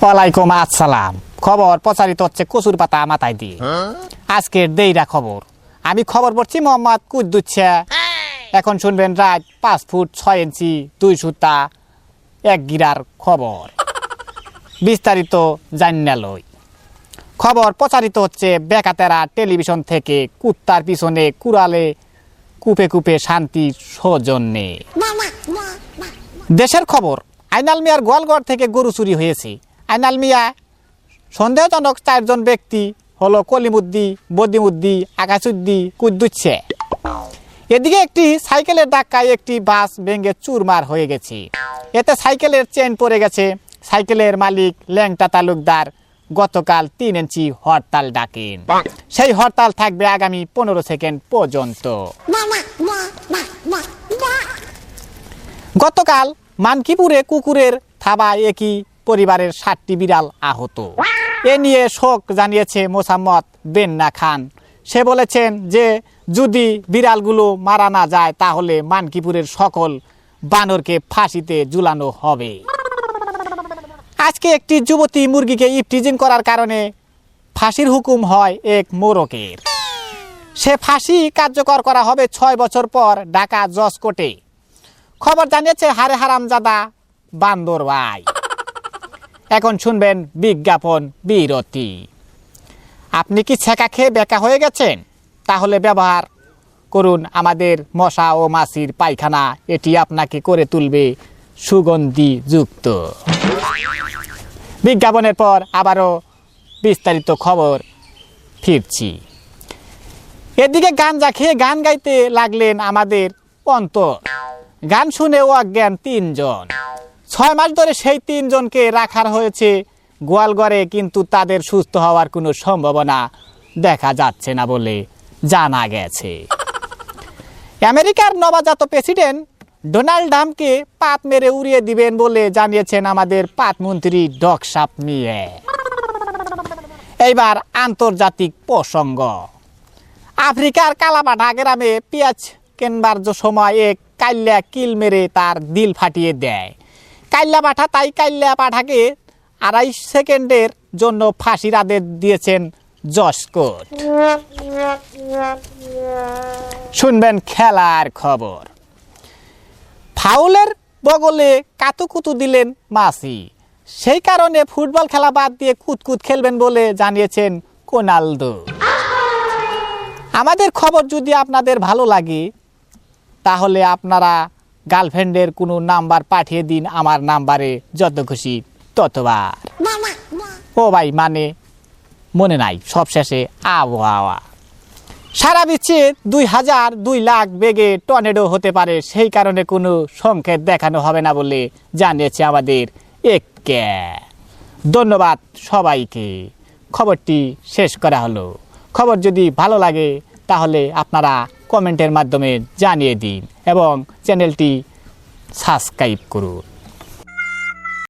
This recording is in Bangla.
ওয়ালাইকুম আসসালাম। খবর প্রচারিত হচ্ছে কচুর পাতা মাথায় দিয়ে। আজকের দেইরা খবর আমি খবর পড়ছি মোহাম্মদ কুদ্দুচ্ছা। এখন শুনবেন রাত 5 ফুট 6 ইঞ্চি 2 সুতা 1 গিরার খবর। বিস্তারিত জানালই। খবর প্রচারিত হচ্ছে বেকাতেরা টেলিভিশন থেকে। কুত্তার পিছনে কুড়ালে কুপে কুপে শান্তি সৌজন্যে। দেশের খবর, আইনাল মিয়ার গোয়ালঘর থেকে গরু চুরি হয়েছে। আইনাল মিয়া সন্দেহজনক 4 জন ব্যক্তি হলো কলিমুদ্দি, বদিমুদ্দি, আকাশুদ্দি, কুদ্দুচ্ছে। এদিকে একটি সাইকেলের ধাক্কায় একটি বাস ভেঙে চুরমার হয়ে গেছে। এতে সাইকেলের চেন পড়ে গেছে। সাইকেলের মালিক ল্যাংটা তালুকদার গতকাল 3 ইঞ্চি হরতাল ডাকেন। সেই হরতাল থাকবে আগামী 15 সেকেন্ড পর্যন্ত। গতকাল মানকিপুরে কুকুরের থাবায় একই পরিবারের 7টি বিড়াল আহত। এ নিয়ে শোক জানিয়েছে মোসাম্মদ বেন্না খান। সে বলেছেন যে যদি বিড়ালগুলো মারা না যায় তাহলে মানকিপুরের সকল বানরকে ফাঁসিতে ঝুলানো হবে। আজকে একটি যুবতী মুরগিকে ইফটিজিং করার কারণে ফাঁসির হুকুম হয় এক মোরকের। সে ফাঁসি কার্যকর করা হবে 6 বছর পর ঢাকা জজ কোর্টে। খবর জানিয়েছে হারে হারামজাদা বান্দর ভাই। এখন শুনবেন বিজ্ঞাপন বিরতি। আপনি কি ছেঁকা খেয়ে বেকা হয়ে গেছেন? তাহলে ব্যবহার করুন আমাদের মশা ও মাছির পায়খানা। এটি আপনাকে করে তুলবে সুগন্ধি যুক্ত। বিজ্ঞাপনের পর আবারও বিস্তারিত খবর ফিরছি। এদিকে গাঞ্জা খেয়ে গান গাইতে লাগলেন আমাদের অন্তর। গান শুনে অজ্ঞান 3 জন। 6 মাস ধরে সেই 3 জনকে রাখা হয়েছে গোয়ালঘরে, কিন্তু তাদের সুস্থ হওয়ার কোনো সম্ভাবনা দেখা যাচ্ছে না বলে জানা গেছে। আমেরিকার নবজাত প্রেসিডেন্ট ডোনাল্ড ট্রাম্পকে পাত মেরে উড়িয়ে দিবেন বলে জানিয়েছেন আমাদের পাতমন্ত্রী ডকসাপ নিয়ে। এইবার আন্তর্জাতিক প্রসঙ্গ। আফ্রিকার কালাপাঠা গ্রামে পেঁয়াজ কেনবার সময় এক কাল্লা কিল মেরে তার দিল ফাটিয়ে দেয়। কাল্লা পাঠা তাই কাল্লা পাঠাকে 2.5 সেকেন্ডের জন্য ফাঁসির আদেশ দিয়েছেন জজ কোর্ট। শুনবেন খেলার খবর। ফাউলের বগলে কাতুকুতু দিলেন মাসি। সেই কারণে ফুটবল খেলা বাদ দিয়ে কুতকুত খেলবেন বলে জানিয়েছেন রোনালদো। আমাদের খবর যদি আপনাদের ভালো লাগে তাহলে আপনারা গার্লফ্রেন্ডের কোনো নাম্বার পাঠিয়ে দিন আমার নাম্বারে, যত খুশি ততবার। ও ভাই মানে মনে নাই, সবশেষে আবহাওয়া। সারা বিশ্বে 2 লাখ বেগে টর্নেডো হতে পারে, সেই কারণে কোনো সংকেত দেখানো হবে না বলে জানিয়েছে আমাদের একে। ধন্যবাদ সবাইকে। খবরটি শেষ করা হলো। খবর যদি ভালো লাগে তাহলে আপনারা কমেন্টের মাধ্যমে জানিয়ে দিন এবং চ্যানেলটি সাবস্ক্রাইব করুন।